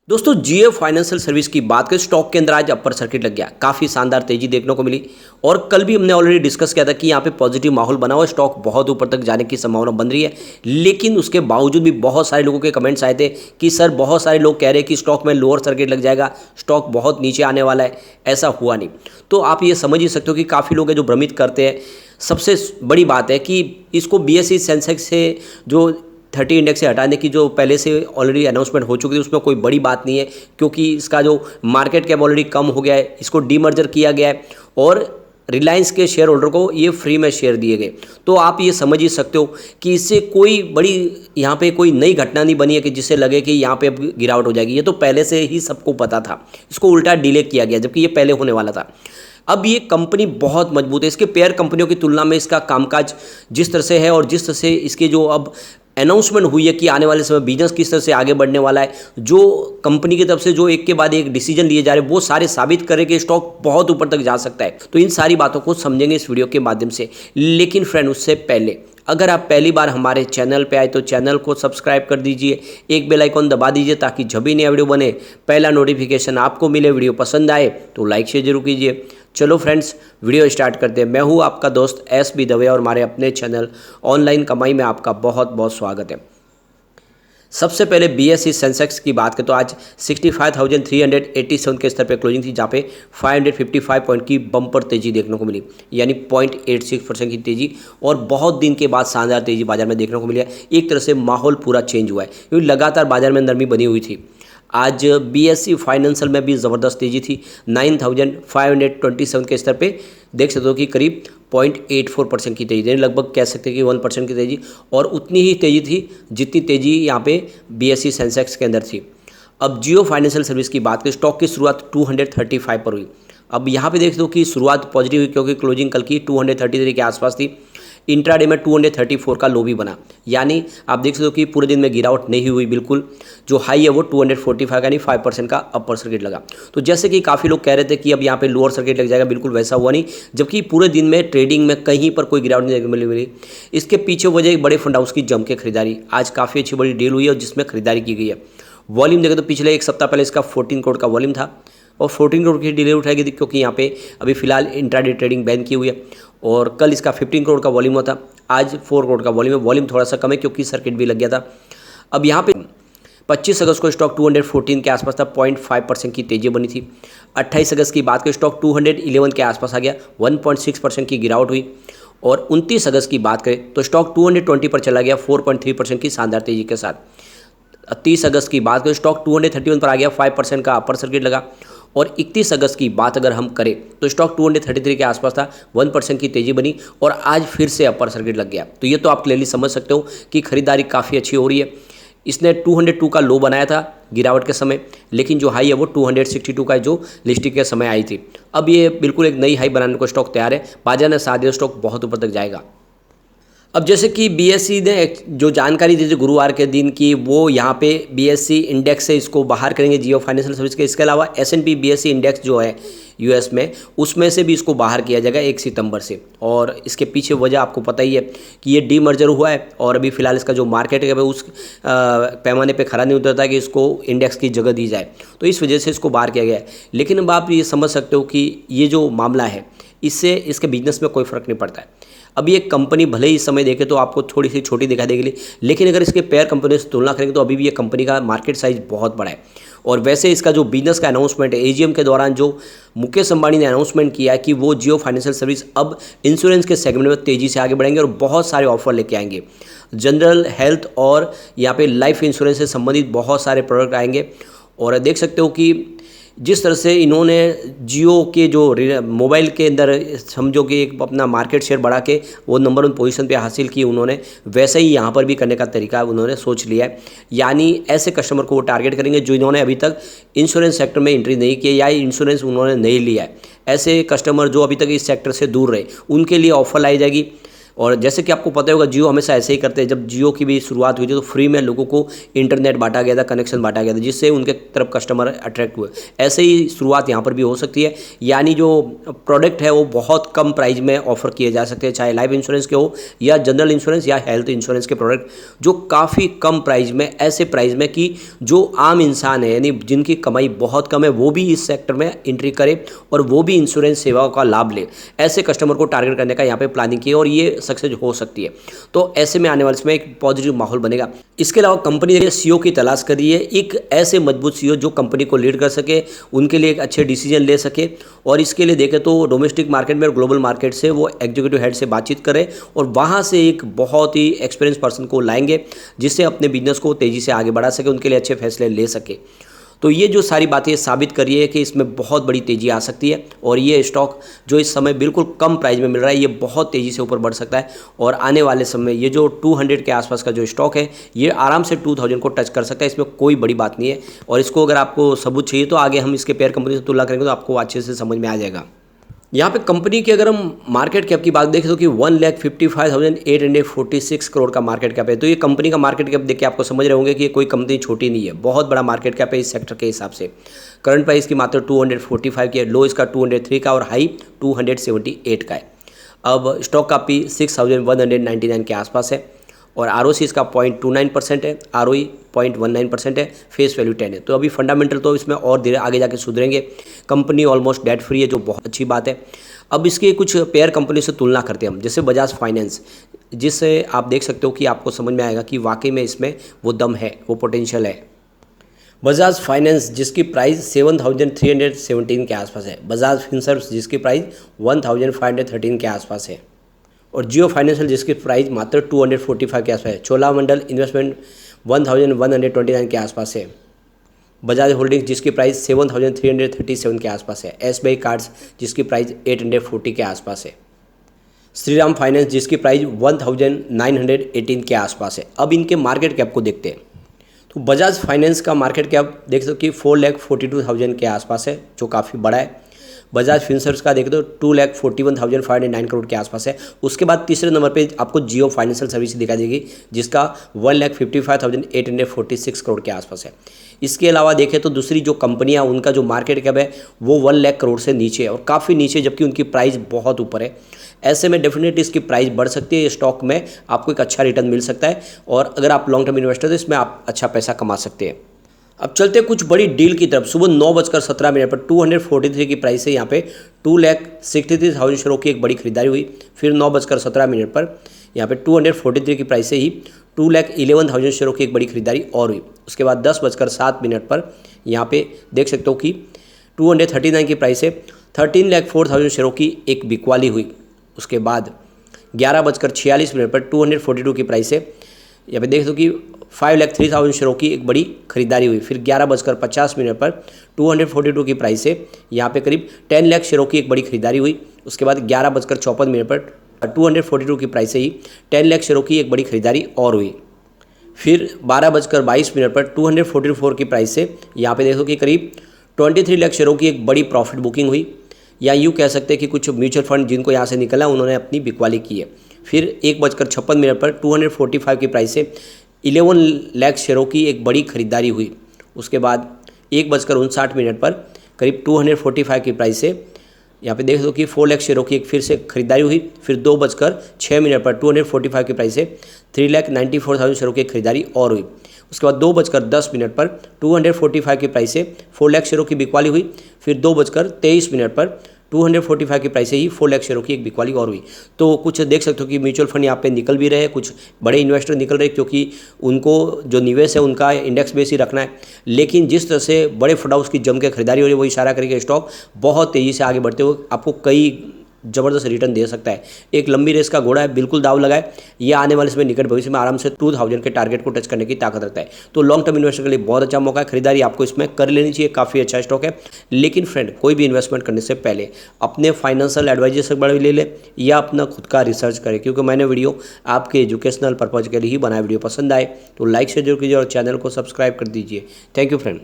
दोस्तों जियो financial service की बात करें, स्टॉक के अंदर आज अपर सर्किट लग गया, काफ़ी शानदार तेजी देखने को मिली। और कल भी हमने ऑलरेडी डिस्कस किया था कि यहाँ पे पॉजिटिव माहौल बना हुआ है, स्टॉक बहुत ऊपर तक जाने की संभावना बन रही है। लेकिन उसके बावजूद भी बहुत सारे लोगों के कमेंट्स आए थे कि सर, बहुत सारे लोग कह रहे हैं कि स्टॉक में लोअर सर्किट लग जाएगा, स्टॉक बहुत नीचे आने वाला है। ऐसा हुआ नहीं। तो आप ये समझ ही सकते हो कि काफ़ी लोग हैं जो भ्रमित करते हैं। सबसे बड़ी बात है कि इसको BSE सेंसेक्स से जो 30 इंडेक्स से हटाने की जो पहले से ऑलरेडी अनाउंसमेंट हो चुकी थी, उसमें कोई बड़ी बात नहीं है, क्योंकि इसका जो मार्केट कैप ऑलरेडी कम हो गया है, इसको डीमर्जर किया गया है और रिलायंस के शेयर होल्डर को ये फ्री में शेयर दिए गए। तो आप ये समझ ही सकते हो कि इससे कोई बड़ी यहाँ पे कोई नई घटना नहीं बनी है कि जिससे लगे कि यहाँ पे अब गिरावट हो जाएगी। ये तो पहले से ही सबको पता था, इसको उल्टा डिले किया गया जबकि ये पहले होने वाला था। अब ये कंपनी बहुत मजबूत है, इसके पेयर कंपनियों की तुलना में इसका कामकाज जिस तरह से है और जिस तरह से इसके जो अब अनाउंसमेंट हुई है कि आने वाले समय बिजनेस किस तरह से आगे बढ़ने वाला है, जो कंपनी की तरफ से जो एक के बाद एक डिसीजन लिए जा रहे हैं, वो सारे साबित करें कि स्टॉक बहुत ऊपर तक जा सकता है। तो इन सारी बातों को समझेंगे इस वीडियो के माध्यम से। लेकिन फ्रेंड, उससे पहले अगर आप पहली बार हमारे चैनल पे आए तो चैनल को सब्सक्राइब कर दीजिए, एक बेल आइकॉन दबा दीजिए ताकि जब भी नया वीडियो बने पहला नोटिफिकेशन आपको मिले। वीडियो पसंद आए तो लाइक शेयर जरूर कीजिए। चलो फ्रेंड्स, वीडियो स्टार्ट करते हैं। मैं हूँ आपका दोस्त SB दवे और हमारे अपने चैनल ऑनलाइन कमाई में आपका बहुत बहुत स्वागत है। सबसे पहले BSE सेंसेक्स की बात करें तो आज 65,387 के स्तर पर क्लोजिंग थी, जहाँ पे 555 पॉइंट की बम्पर तेजी देखने को मिली, यानी 0.86% की तेजी। और बहुत दिन के बाद शानदार तेजी बाजार में देखने को मिली है। एक तरह से माहौल पूरा चेंज हुआ है, क्योंकि लगातार बाजार में नरमी बनी हुई थी। आज BSE फाइनेंशियल में भी ज़बरदस्त तेजी थी, 9,527 के स्तर पे देख सकते हो कि करीब 0.84% की तेजी, यानी लगभग कह सकते हैं कि 1% की तेजी। और उतनी ही तेजी थी जितनी तेजी यहाँ पे BSE सेंसेक्स के अंदर थी। अब जियो फाइनेंशियल सर्विस की बात करें, स्टॉक की शुरुआत 235 पर हुई। अब यहाँ पे देख दो कि शुरुआत पॉजिटिव हुई, क्योंकि क्लोजिंग कल की 233 के आसपास थी। इंट्राडे में 234 का लो भी बना, यानी आप देख सकते हो कि पूरे दिन में गिरावट नहीं हुई बिल्कुल। जो हाई है वो 245 का, यानी 5% का अपर सर्किट लगा। तो जैसे कि काफ़ी लोग कह रहे थे कि अब यहाँ पे लोअर सर्किट लग जाएगा, बिल्कुल वैसा हुआ नहीं। जबकि पूरे दिन में ट्रेडिंग में कहीं पर कोई गिरावट नहीं मिली। इसके पीछे वजह एक बड़े फंड हाउस की जम के खरीदारी, आज काफ़ी अच्छी बड़ी डील हुई है और जिसमें खरीदारी की गई है। वॉल्यूम देखें तो पिछले एक सप्ताह पहले इसका 14 करोड़ का वॉल्यूम था और 14 करोड़ की डिले उठाई गई थी, क्योंकि यहाँ पे अभी फिलहाल इंट्राडे ट्रेडिंग बैन की हुई है। और कल इसका 15 करोड़ का वॉल्यूम हुआ था, आज 4 करोड़ का वॉल्यूम है। वॉल्यूम थोड़ा सा कम है क्योंकि सर्किट भी लग गया था। अब यहाँ पे 25 अगस्त को स्टॉक 214 के आसपास था, 0.5% की तेजी बनी थी। 28 अगस्त की बात करें, स्टॉक 211 के आसपास आ गया, 1.6% की गिरावट हुई। और 29 अगस्त की बात करें तो स्टॉक 220 पर चला गया, 4.3% की शानदार तेजी के साथ। 30 अगस्त की बात करें, स्टॉक 231 पर आ गया, 5% का अपर सर्किट लगा। और 31 अगस्त की बात अगर हम करें तो स्टॉक 233 के आसपास था, 1% की तेजी बनी और आज फिर से अपर सर्किट लग गया। तो ये तो आप क्लियरली समझ सकते हो कि खरीदारी काफ़ी अच्छी हो रही है। इसने 202 का लो बनाया था गिरावट के समय, लेकिन जो हाई है वो 262 का है, जो लिस्टिंग के समय आई थी। अब ये बिल्कुल एक नई हाई बनाने को स्टॉक तैयार है। बाजार ने साथ दिया, स्टॉक बहुत ऊपर तक जाएगा। अब जैसे कि BSE ने जो जानकारी दी थी गुरुवार के दिन की, वो यहाँ पे BSE इंडेक्स से इसको बाहर करेंगे जियो फाइनेंशियल सर्विस के। इसके अलावा S&P BSE इंडेक्स जो है US में, उसमें से भी इसको बाहर किया जाएगा 1 सितंबर से। और इसके पीछे वजह आपको पता ही है कि ये डीमर्जर हुआ है और अभी फिलहाल इसका जो मार्केट है उस पैमाने पे खरा नहीं उतरता कि इसको इंडेक्स की जगह दी जाए, तो इस वजह से इसको बाहर किया गया है। लेकिन अब आप ये समझ सकते हो कि ये जो मामला है, इससे इसके बिजनेस में कोई फ़र्क नहीं पड़ता है। अब ये कंपनी भले ही इस समय देखे तो आपको थोड़ी सी छोटी दिखाई देगी, लेकिन अगर इसके पेयर कंपनी से तुलना करेंगे तो अभी भी ये कंपनी का मार्केट साइज बहुत बड़ा है। और वैसे इसका जो बिजनेस का अनाउंसमेंट है, AGM के दौरान जो मुकेश अंबानी ने अनाउंसमेंट किया है कि वो जियो फाइनेंशियल सर्विस अब इंश्योरेंस के सेगमेंट में तेज़ी से आगे बढ़ेंगे और बहुत सारे ऑफर लेके आएंगे। जनरल हेल्थ और यहाँ पे लाइफ इंश्योरेंस से संबंधित बहुत सारे प्रोडक्ट आएंगे। और देख सकते हो कि जिस तरह से इन्होंने जियो के जो मोबाइल के अंदर समझो कि एक अपना मार्केट शेयर बढ़ा के वो नंबर 1 पोजीशन पे हासिल की उन्होंने, वैसे ही यहाँ पर भी करने का तरीका उन्होंने सोच लिया है। यानी ऐसे कस्टमर को वो टारगेट करेंगे जो इन्होंने अभी तक इंश्योरेंस सेक्टर में एंट्री नहीं की या इंश्योरेंस उन्होंने नहीं लिया है। ऐसे कस्टमर जो अभी तक इस सेक्टर से दूर रहे, उनके लिए ऑफर लाई जाएगी। और जैसे कि आपको पता होगा जियो हमेशा ऐसे ही करते हैं। जब जियो की भी शुरुआत हुई थी तो फ्री में लोगों को इंटरनेट बांटा गया था, कनेक्शन बांटा गया था, जिससे उनके तरफ कस्टमर अट्रैक्ट हुए। ऐसे ही शुरुआत यहाँ पर भी हो सकती है, यानी जो प्रोडक्ट है वो बहुत कम प्राइस में ऑफर किए जा सकते हैं, चाहे लाइफ इंश्योरेंस के हो या जनरल इंश्योरेंस या हेल्थ इंश्योरेंस के प्रोडक्ट, जो काफ़ी कम प्राइस में, ऐसे प्राइस में कि जो आम इंसान है यानी जिनकी कमाई बहुत कम है वो भी इस सेक्टर में एंट्री करे और वो भी इंश्योरेंस सेवाओं का लाभ ले। ऐसे कस्टमर को टारगेट करने का यहाँ पे प्लानिंग की है और ये सक्सेस हो सकती है। तो ऐसे में आने वाले समय एक पॉजिटिव माहौल बनेगा। इसके अलावा कंपनी ने सीईओ की तलाश करी है, एक ऐसे मजबूत सीईओ जो कंपनी को लीड कर सके, उनके लिए एक अच्छे डिसीजन ले सके। और इसके लिए देखें तो डोमेस्टिक मार्केट में और ग्लोबल मार्केट से वो एग्जीक्यूटिव हेड से बातचीत करें और वहाँ से एक बहुत ही एक्सपीरियंस पर्सन को लाएंगे जिससे अपने बिजनेस को तेज़ी से आगे बढ़ा सके, उनके लिए अच्छे फैसले ले सके। तो ये जो सारी बातें साबित कर रही है कि इसमें बहुत बड़ी तेज़ी आ सकती है और ये स्टॉक जो इस समय बिल्कुल कम प्राइस में मिल रहा है ये बहुत तेज़ी से ऊपर बढ़ सकता है। और आने वाले समय ये जो 200 के आसपास का जो स्टॉक है ये आराम से 2000 को टच कर सकता है, इसमें कोई बड़ी बात नहीं है। और इसको अगर आपको सबूत चाहिए तो आगे हम इसके पेयर कंपनी से तुलना करेंगे तो आपको अच्छे से समझ में आ जाएगा। यहाँ पे कंपनी की अगर हम मार्केट कैप की बात देखें तो कि 1,55,846 करोड़ का मार्केट कैप है। तो ये कंपनी का मार्केट कैप देख के आपको समझ रहे होंगे कि ये कोई कंपनी छोटी नहीं है, बहुत बड़ा मार्केट कैप है इस सेक्टर के हिसाब से। करंट प्राइस की मात्र 245 की है, लो इसका 203 का और हाई 278 का है। अब स्टॉक का पी 6,199 के आसपास है और आरओसी इसका 0.29% है, आरओई 0.19% है, फेस वैल्यू 10 है। तो अभी फंडामेंटल तो इसमें और धीरे आगे जाके सुधरेंगे। कंपनी ऑलमोस्ट डेट फ्री है जो बहुत अच्छी बात है। अब इसके कुछ पेयर कंपनी से तुलना करते हैं हम, जैसे बजाज फाइनेंस, जिससे आप देख सकते हो कि आपको समझ में आएगा कि वाकई में इसमें वो दम है, वो पोटेंशियल है। बजाज फाइनेंस जिसकी प्राइस 7,317 के आसपास है, बजाज फिनसर्व जिसकी प्राइस 1,513 के आसपास है और जियो फाइनेंशियल जिसकी प्राइस मात्र 245 के आसपास है। चोलामंडल इन्वेस्टमेंट 1,129 के आसपास है। बजाज होल्डिंग्स जिसकी प्राइस 7,337 के आसपास है। एसबीआई कार्ड्स जिसकी प्राइस 840 के आसपास है। श्रीराम फाइनेंस जिसकी प्राइस 1,918 के आसपास है। अब इनके मार्केट कैप को देखते हैं तो बजाज फाइनेंस का मार्केट कैप देख सकते हो कि 4,42,000 के आसपास है जो काफ़ी बड़ा है। बजाज फिनसर्व का देखें तो 2,41,509 करोड़ के आसपास है। उसके बाद तीसरे नंबर पे आपको जियो फाइनेंशियल सर्विस दिखा देगी जिसका 1,55,846 करोड़ के आसपास है। इसके अलावा देखें तो दूसरी जो कंपनियां उनका जो मार्केट कैप है वो 1 लाख करोड़ से नीचे है और काफ़ी नीचे, जबकि उनकी प्राइस बहुत ऊपर है। ऐसे में डेफिनेटली इसकी प्राइस बढ़ सकती है, स्टॉक में आपको एक अच्छा रिटर्न मिल सकता है और अगर आप लॉन्ग टर्म इन्वेस्टर तो इसमें आप अच्छा पैसा कमा सकते हैं। अब चलते हैं कुछ बड़ी डील की तरफ। सुबह 9:17 पर 243 की प्राइस से यहाँ पे 2,63,000 शेयरों की एक बड़ी खरीदारी हुई। फिर 9:17 पर यहाँ पे 243 की प्राइस से ही 2,11,000 शेयरों की एक बड़ी खरीदारी और हुई। उसके बाद 10:07 पर यहाँ पे देख सकते हो कि 239 की प्राइस से 13,04,000 शेयरों की एक बिकवाली हुई। उसके बाद 11:46 पर 242 की प्राइस से यहाँ पे देख दो कि 5,03,000 शेयरों की एक बड़ी खरीदारी हुई। फिर 11:50 पर 242 की प्राइस से यहाँ पे करीब 10 लाख शेयरों की एक बड़ी खरीदारी हुई। उसके बाद 11:54 पर 242 की प्राइस से ही 10 लाख शेयरों की एक बड़ी खरीदारी और हुई। फिर 12:22 पर 244 की प्राइस से यहाँ पे देखो कि करीब 23 लाख शेयरों की एक बड़ी प्रॉफिट बुकिंग हुई, या यूँ कह सकते हैं कि कुछ म्यूचुअल फंड जिनको यहाँ से निकला उन्होंने अपनी बिकवाली की है। फिर 1:56 पर 245 की प्राइस से 11 लाख शेयरों की एक बड़ी खरीदारी हुई। उसके बाद 1:59 पर करीब 245 की प्राइस से यहाँ पे देख दो कि 4 लाख शेयरों की एक फिर से खरीदारी हुई। फिर 2:06 पर 245 की प्राइस से 3,94,000 शेयरों की खरीदारी और हुई। उसके बाद 2:10 पर 245 की प्राइस से 4 लाख शेयरों की बिकवाली हुई। फिर 2:23 पर 245 की प्राइस से ही 4 लाख शेयरों की एक बिकवाली और हुई। तो कुछ देख सकते हो कि म्यूचुअल फंड यहाँ पे निकल भी रहे हैं, कुछ बड़े इन्वेस्टर निकल रहे हैं क्योंकि उनको जो निवेश है उनका इंडेक्स बेस ही रखना है। लेकिन जिस तरह से बड़े फंड हाउस की जम के खरीदारी हो रही है वो इशारा करेगा स्टॉक बहुत तेज़ी से आगे बढ़ते हुए आपको कई ज़बरदस्त रिटर्न दे सकता है। एक लंबी रेस का घोड़ा है, बिल्कुल दाव लगाए, ये आने वाले समय निकट भविष्य में आराम से 2000 के टारगेट को टच करने की ताकत रखता है। तो लॉन्ग टर्म इन्वेस्टर के लिए बहुत अच्छा मौका है, खरीदारी आपको इसमें कर लेनी चाहिए, काफ़ी अच्छा स्टॉक है। लेकिन फ्रेंड, कोई भी इन्वेस्टमेंट करने से पहले अपने फाइनेंशियल एडवाइजर से बड़ा ले ले या अपना खुद का रिसर्च करें, क्योंकि मैंने वीडियो आपके एजुकेशनल पर्पज़ के लिए ही बनाया। वीडियो पसंद आए तो लाइक शेयर जरूर कीजिए और चैनल को सब्सक्राइब कर दीजिए। Thank you friend.